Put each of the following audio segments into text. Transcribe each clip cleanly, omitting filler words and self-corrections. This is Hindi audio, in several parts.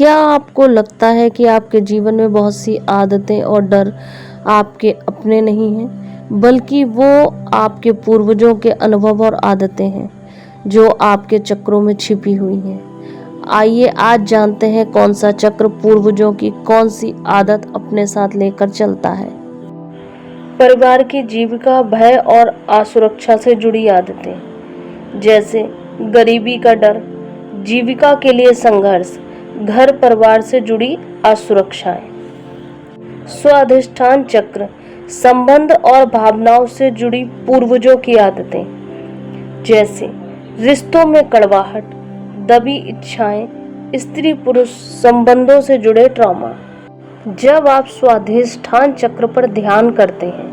क्या आपको लगता है कि आपके जीवन में बहुत सी आदतें और डर आपके अपने नहीं हैं, बल्कि वो आपके पूर्वजों के अनुभव और आदतें हैं जो आपके चक्रों में छिपी हुई हैं? आइए आज जानते हैं कौन सा चक्र पूर्वजों की कौन सी आदत अपने साथ लेकर चलता है। परिवार की जीविका, भय और असुरक्षा से जुड़ी आदतें, जैसे गरीबी का डर, जीविका के लिए संघर्ष, घर परिवार से जुड़ी असुरक्षाएं। स्वाधिष्ठान चक्र, संबंध और भावनाओं से जुड़ी पूर्वजों की आदतें, जैसे रिश्तों में कड़वाहट, दबी इच्छाएं, स्त्री पुरुष संबंधों से जुड़े ट्रॉमा। जब आप स्वाधिष्ठान चक्र पर ध्यान करते हैं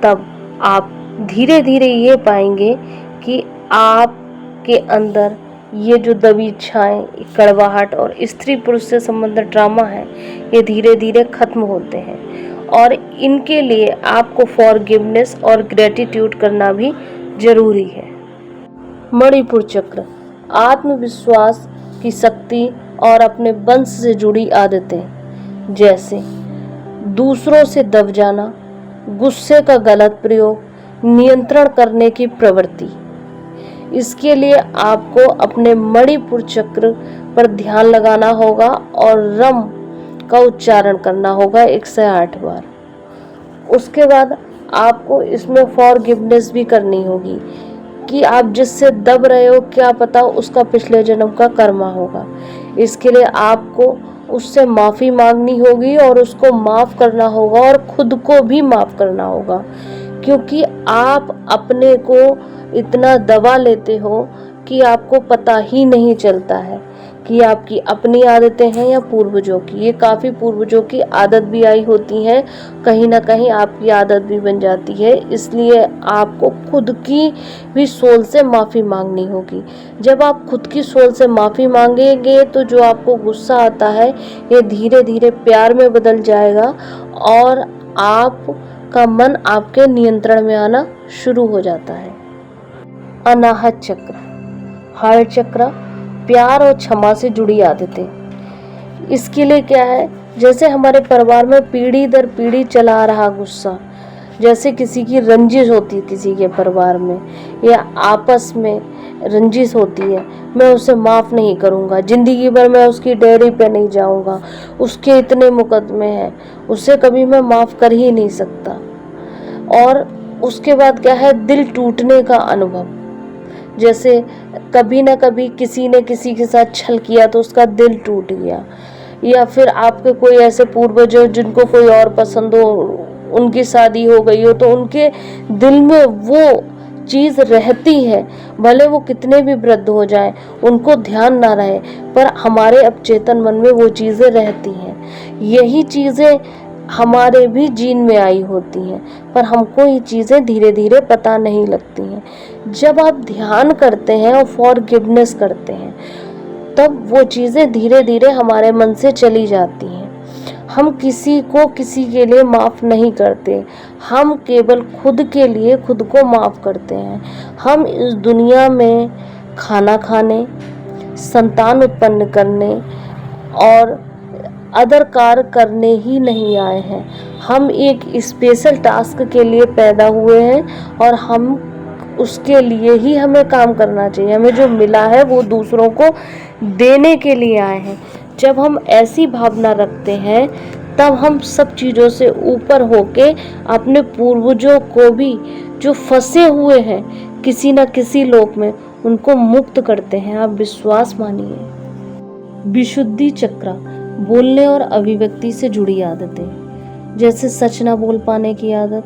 तब आप धीरे धीरे ये पाएंगे कि आपके अंदर ये जो दबी इच्छाएं, कड़वाहट और स्त्री पुरुष से संबंधित ड्रामा है, ये धीरे धीरे खत्म होते हैं और इनके लिए आपको फॉरगिवनेस और ग्रेटिट्यूड करना भी जरूरी है। मणिपुर चक्र, आत्मविश्वास की शक्ति और अपने वंश से जुड़ी आदतें, जैसे दूसरों से दब जाना, गुस्से का गलत प्रयोग, नियंत्रण करने की प्रवृत्ति। इसके लिए आपको अपने मणिपुर चक्र पर ध्यान लगाना होगा और रम का उच्चारण करना होगा 108 बार। उसके बाद आपको इसमें फॉरगिवनेस भी करनी होगी कि आप जिससे दब रहे हो, क्या पता उसका पिछले जन्म का कर्मा होगा। इसके लिए आपको उससे माफ़ी मांगनी होगी और उसको माफ़ करना होगा और खुद को भी माफ़ करना होगा, क्योंकि आप अपने को इतना दबा लेते हो कि आपको पता ही नहीं चलता है कि आपकी अपनी आदतें हैं या पूर्वजों की। ये काफ़ी पूर्वजों की आदत भी आई होती है, कहीं ना कहीं आपकी आदत भी बन जाती है। इसलिए आपको खुद की भी सोल से माफ़ी मांगनी होगी। जब आप खुद की सोल से माफ़ी मांगेंगे तो जो आपको गुस्सा आता है ये धीरे धीरे प्यार में बदल जाएगा और आपका मन आपके नियंत्रण में आना शुरू हो जाता है। अनाहत चक्र, हार्ट चक्र, प्यार और क्षमा से जुड़ी आदतें। इसके लिए क्या है, जैसे हमारे परिवार में पीढ़ी दर पीढ़ी चला आ रहा गुस्सा, जैसे किसी की रंजिश होती है किसी के परिवार में या आपस में रंजिश होती है, मैं उसे माफ़ नहीं करूँगा, ज़िंदगी भर मैं उसकी डेयरी पे नहीं जाऊँगा, उसके इतने मुकदमे हैं, उसे कभी मैं माफ़ कर ही नहीं सकता। और उसके बाद क्या है, दिल टूटने का अनुभव, जैसे कभी ना कभी किसी ने किसी के साथ छल किया तो उसका दिल टूट गया, या फिर आपके कोई ऐसे पूर्वज हो जिनको कोई और पसंद हो, उनकी शादी हो गई हो तो उनके दिल में वो चीज़ रहती है, भले वो कितने भी वृद्ध हो जाएं, उनको ध्यान ना रहे, पर हमारे अपचेतन मन में वो चीज़ें रहती हैं। यही चीज़ें हमारे भी जीन में आई होती हैं, पर हमको ये चीज़ें धीरे धीरे पता नहीं लगती हैं। जब आप ध्यान करते हैं और फॉरगिवनेस करते हैं तब वो चीज़ें धीरे धीरे हमारे मन से चली जाती हैं। हम किसी को किसी के लिए माफ़ नहीं करते, हम केवल खुद के लिए खुद को माफ़ करते हैं। हम इस दुनिया में खाना खाने, संतान उत्पन्न करने और अदर कार्य करने ही नहीं आए हैं। हम एक स्पेशल टास्क के लिए पैदा हुए हैं और हम उसके लिए ही हमें काम करना चाहिए। हमें जो मिला है वो दूसरों को देने के लिए आए हैं। जब हम ऐसी भावना रखते हैं तब हम सब चीज़ों से ऊपर होके अपने पूर्वजों को भी जो फंसे हुए हैं किसी न किसी लोक में, उनको मुक्त करते हैं। आप विश्वास मानिए। विशुद्धि चक्र, बोलने और अभिव्यक्ति से जुड़ी आदतें, जैसे सच ना बोल पाने की आदत,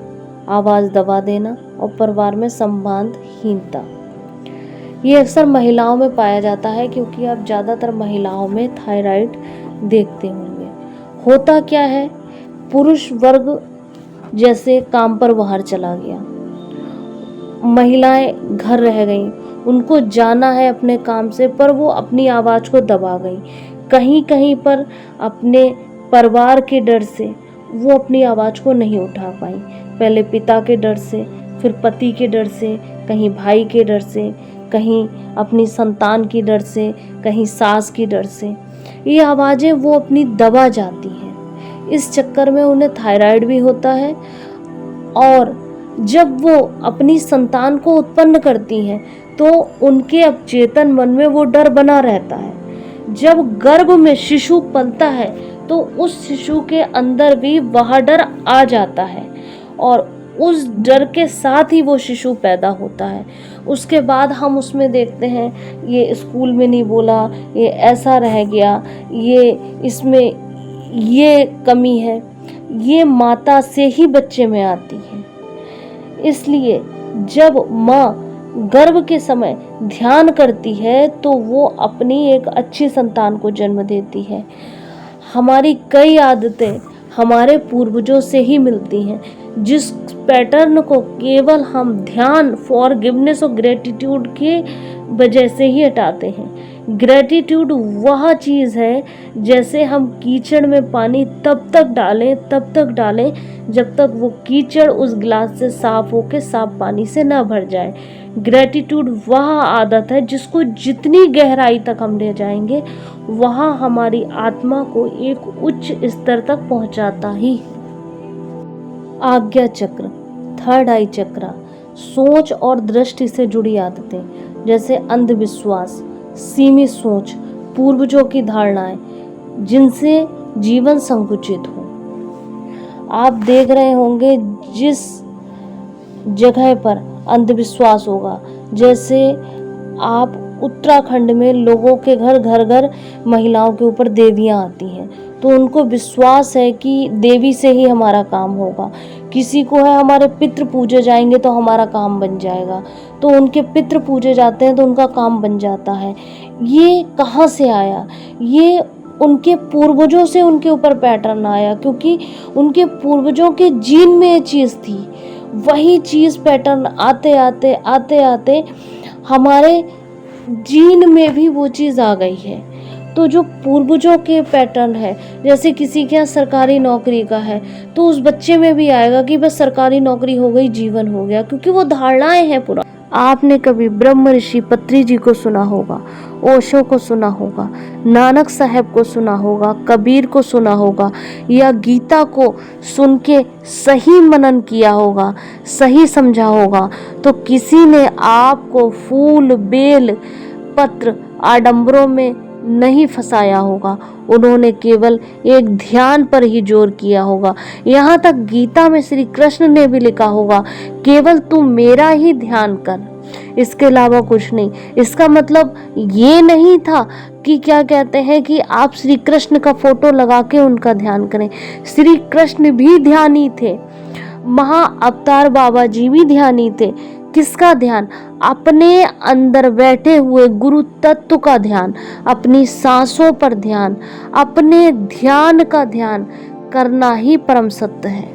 आवाज़ दबा देना और परिवार में संवादहीनता। ये अक्सर महिलाओं में पाया जाता है क्योंकि आप ज़्यादातर महिलाओं में थायराइड देखते होंगे। होता क्या है, पुरुष वर्ग जैसे काम पर बाहर चला गया, महिलाएं घर रह गईं, उनको जाना है अपने काम से, पर वो अपनी आवाज़ को दबा गई। कहीं कहीं पर अपने परिवार के डर से वो अपनी आवाज़ को नहीं उठा पाई, पहले पिता के डर से, फिर पति के डर से, कहीं भाई के डर से, कहीं अपनी संतान की डर से, कहीं सास की डर से। ये आवाज़ें वो अपनी दबा जाती हैं। इस चक्कर में उन्हें थायराइड भी होता है और जब वो अपनी संतान को उत्पन्न करती हैं तो उनके अवचेतन मन में वो डर बना रहता है। जब गर्भ में शिशु पलता है तो उस शिशु के अंदर भी वह डर आ जाता है और उस डर के साथ ही वो शिशु पैदा होता है। उसके बाद हम उसमें देखते हैं ये स्कूल में नहीं बोला, ये ऐसा रह गया, ये इसमें ये कमी है, ये माता से ही बच्चे में आती है। इसलिए जब माँ गर्भ के समय ध्यान करती है तो वो अपनी एक अच्छी संतान को जन्म देती है। हमारी कई आदतें हमारे पूर्वजों से ही मिलती हैं, जिस पैटर्न को केवल हम ध्यान, फॉरगिवनेस और ग्रेटिट्यूड के वजह से ही हटाते हैं। ग्रेटिट्यूड वह चीज़ है जैसे हम कीचड़ में पानी तब तक डालें जब तक वो कीचड़ उस गिलास से साफ होकर साफ पानी से ना भर जाए। ग्रेटिट्यूड वह आदत है जिसको जितनी गहराई तक हम ले जाएंगे वह हमारी आत्मा को एक उच्च स्तर तक पहुंचाता ही है। आज्ञा चक्र, थर्ड आई चक्र, सोच और दृष्टि से जुड़ी आदतें जैसे अंधविश्वास, सीमित सोच, पूर्वजों की धारणाएं जिनसे जीवन संकुचित हो। आप देख रहे होंगे जिस जगह पर अंधविश्वास होगा, जैसे आप उत्तराखंड में लोगों के घर महिलाओं के ऊपर देवियां आती हैं तो उनको विश्वास है कि देवी से ही हमारा काम होगा। किसी को है हमारे पितृ पूजे जाएंगे तो हमारा काम बन जाएगा, तो उनके पितृ पूजे जाते हैं तो उनका काम बन जाता है। ये कहाँ से आया? ये उनके पूर्वजों से उनके ऊपर पैटर्न आया, क्योंकि उनके पूर्वजों के जीन में ये चीज़ थी। वही चीज़ पैटर्न आते आते हमारे जीन में भी वो चीज़ आ गई है। तो जो पूर्वजों के पैटर्न है, जैसे किसी के यहाँ सरकारी नौकरी का है तो उस बच्चे में भी आएगा कि बस सरकारी नौकरी हो गई, जीवन हो गया, क्योंकि वो धारणाएं हैं पुरानी। आपने कभी ब्रह्म ऋषि पत्री जी को सुना होगा, ओशो को सुना होगा, नानक साहब को सुना होगा, कबीर को सुना होगा, या गीता को सुन के सही मनन किया होगा, सही समझा होगा, तो किसी ने आपको फूल, बेल, पत्र, आडंबरों में नहीं फंसाया होगा। उन्होंने केवल एक ध्यान पर ही जोर किया होगा। यहाँ तक गीता में श्री कृष्ण ने भी लिखा होगा, केवल तू मेरा ही ध्यान कर, इसके अलावा कुछ नहीं। इसका मतलब ये नहीं था कि क्या कहते हैं कि आप श्री कृष्ण का फोटो लगा के उनका ध्यान करें। श्री कृष्ण भी ध्यानी थे, महा अवतार बाबा जी भी ध्यानी थे। किसका ध्यान? अपने अंदर बैठे हुए गुरु तत्व का ध्यान, अपनी सांसों पर ध्यान, अपने ध्यान का ध्यान करना ही परम सत्य है।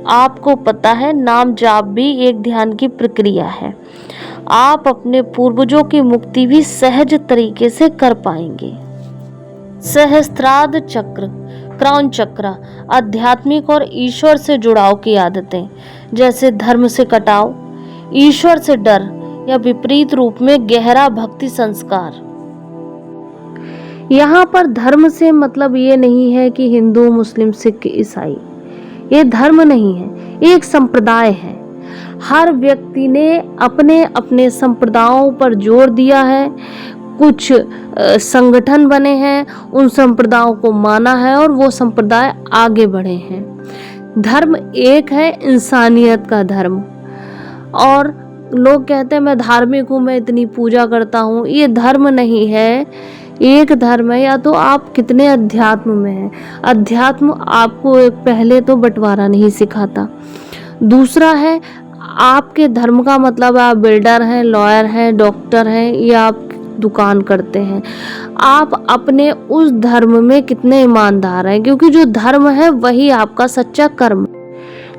आपको पता है नाम जाप भी एक ध्यान की प्रक्रिया है। आप अपने पूर्वजों की मुक्ति भी सहज तरीके से कर पाएंगे। सहस्त्रार्ध चक्र, क्राउन चक्र, आध्यात्मिक और ईश्वर से जुड़ाव की आदतें जैसे धर्म से कटाव, ईश्वर से डर या विपरीत रूप में गहरा भक्ति संस्कार। यहाँ पर धर्म से मतलब ये नहीं है कि हिंदू, मुस्लिम, सिख, ईसाई, ये धर्म नहीं है, एक संप्रदाय है। हर व्यक्ति ने अपने अपने संप्रदायों पर जोर दिया है, कुछ संगठन बने हैं, उन संप्रदायों को माना है और वो संप्रदाय आगे बढ़े हैं। धर्म एक है, इंसानियत का धर्म। और लोग कहते हैं मैं धार्मिक हूँ, मैं इतनी पूजा करता हूँ, ये धर्म नहीं है, एक धर्म है। या तो आप कितने अध्यात्म में हैं। अध्यात्म आपको एक पहले तो बंटवारा नहीं सिखाता। दूसरा है आपके धर्म का मतलब आप बिल्डर हैं, लॉयर हैं, डॉक्टर हैं या आप दुकान करते हैं। आप अपने उस धर्म में कितने ईमानदार हैं, क्योंकि जो धर्म है वही आपका सच्चा कर्म।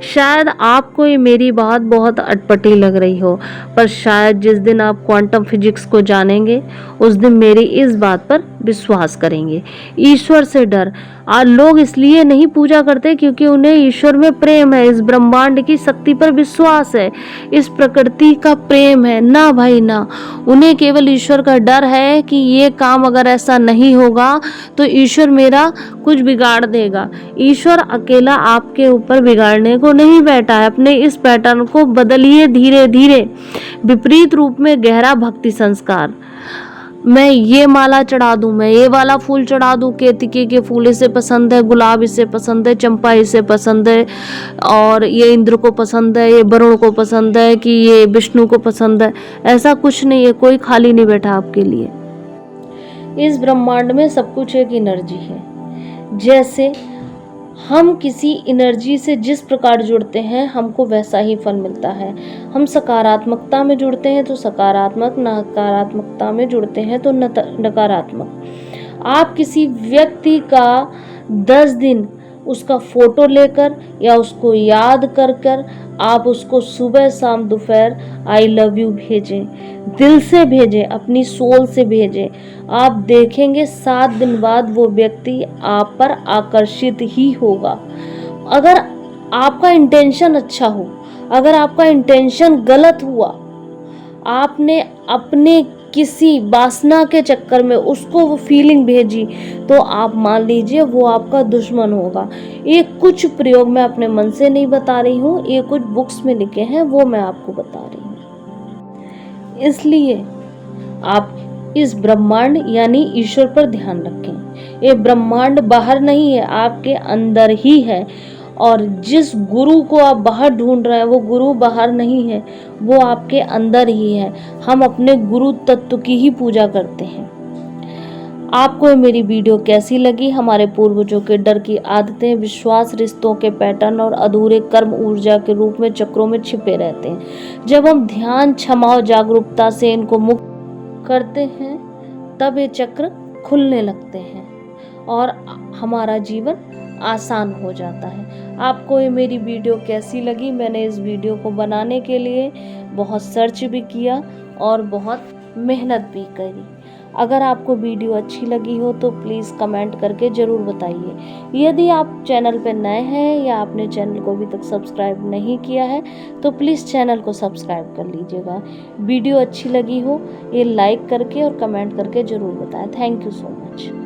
शायद आपको ये मेरी बात बहुत अटपटी लग रही हो, पर शायद जिस दिन आप क्वांटम फिजिक्स को जानेंगे उस दिन मेरी इस बात पर विश्वास करेंगे। ईश्वर से डर, आज लोग इसलिए नहीं पूजा करते क्योंकि उन्हें ईश्वर में प्रेम है, इस ब्रह्मांड की शक्ति पर विश्वास है, इस प्रकृति का प्रेम है। ना भाई ना, उन्हें केवल ईश्वर का डर है कि ये काम अगर ऐसा नहीं होगा तो ईश्वर मेरा कुछ बिगाड़ देगा। ईश्वर अकेला आपके ऊपर बिगाड़ने को नहीं बैठा है। अपने इस पैटर्न को बदलिए धीरे धीरे। विपरीत रूप में गहरा भक्ति संस्कार, मैं ये माला चढ़ा दूं, मैं ये वाला फूल चढ़ा दूं, केतकी के फूल इसे पसंद है, गुलाब इसे पसंद है, चंपा इसे पसंद है, और ये इंद्र को पसंद है, ये वरुण को पसंद है, कि ये विष्णु को पसंद है। ऐसा कुछ नहीं है, कोई खाली नहीं बैठा आपके लिए। इस ब्रह्मांड में सब कुछ एक एनर्जी है। जैसे हम किसी एनर्जी से जिस प्रकार जुड़ते हैं हमको वैसा ही फल मिलता है। हम सकारात्मकता में जुड़ते हैं तो सकारात्मक, नकारात्मकता में जुड़ते हैं तो नकारात्मक। आप किसी व्यक्ति का 10 दिन उसका फोटो लेकर या उसको याद कर कर आप उसको सुबह शाम दोपहर आई लव यू भेजें, दिल से भेजें, अपनी सोल से भेजें। आप देखेंगे 7 दिन बाद वो व्यक्ति आप पर आकर्षित ही होगा। अगर आपका इंटेंशन अच्छा हो, अगर आपका इंटेंशन गलत हुआ, आपने अपने किसी वासना के चक्कर में उसको वो फीलिंग भेजी, तो आप मान लीजिए वो आपका दुश्मन होगा। ये कुछ प्रयोग मैं अपने मन से नहीं बता रही हूँ, ये कुछ बुक्स में लिखे हैं वो मैं आपको बता रही हूँ। इसलिए आप इस ब्रह्मांड यानी ईश्वर पर ध्यान रखें। ये ब्रह्मांड बाहर नहीं है, आपके अंदर ही है। और जिस गुरु को आप बाहर ढूंढ रहे हैं वो गुरु बाहर नहीं है, वो आपके अंदर ही है। हम अपने गुरु तत्व की ही पूजा करते हैं। आपको मेरी वीडियो कैसी लगी? हमारे पूर्वजों के डर की आदतें, विश्वास, रिश्तों के पैटर्न और अधूरे कर्म ऊर्जा के रूप में चक्रों में छिपे रहते हैं। जब हम ध्यान, क्षमा और जागरूकता से इनको मुक्त करते हैं तब ये चक्र खुलने लगते हैं और हमारा जीवन आसान हो जाता है। आपको ये मेरी वीडियो कैसी लगी? मैंने इस वीडियो को बनाने के लिए बहुत सर्च भी किया और बहुत मेहनत भी करी। अगर आपको वीडियो अच्छी लगी हो तो प्लीज़ कमेंट करके ज़रूर बताइए। यदि आप चैनल पर नए हैं या आपने चैनल को अभी तक सब्सक्राइब नहीं किया है तो प्लीज़ चैनल को सब्सक्राइब कर लीजिएगा। वीडियो अच्छी लगी हो ये लाइक करके और कमेंट करके ज़रूर बताएं। Thank you so much.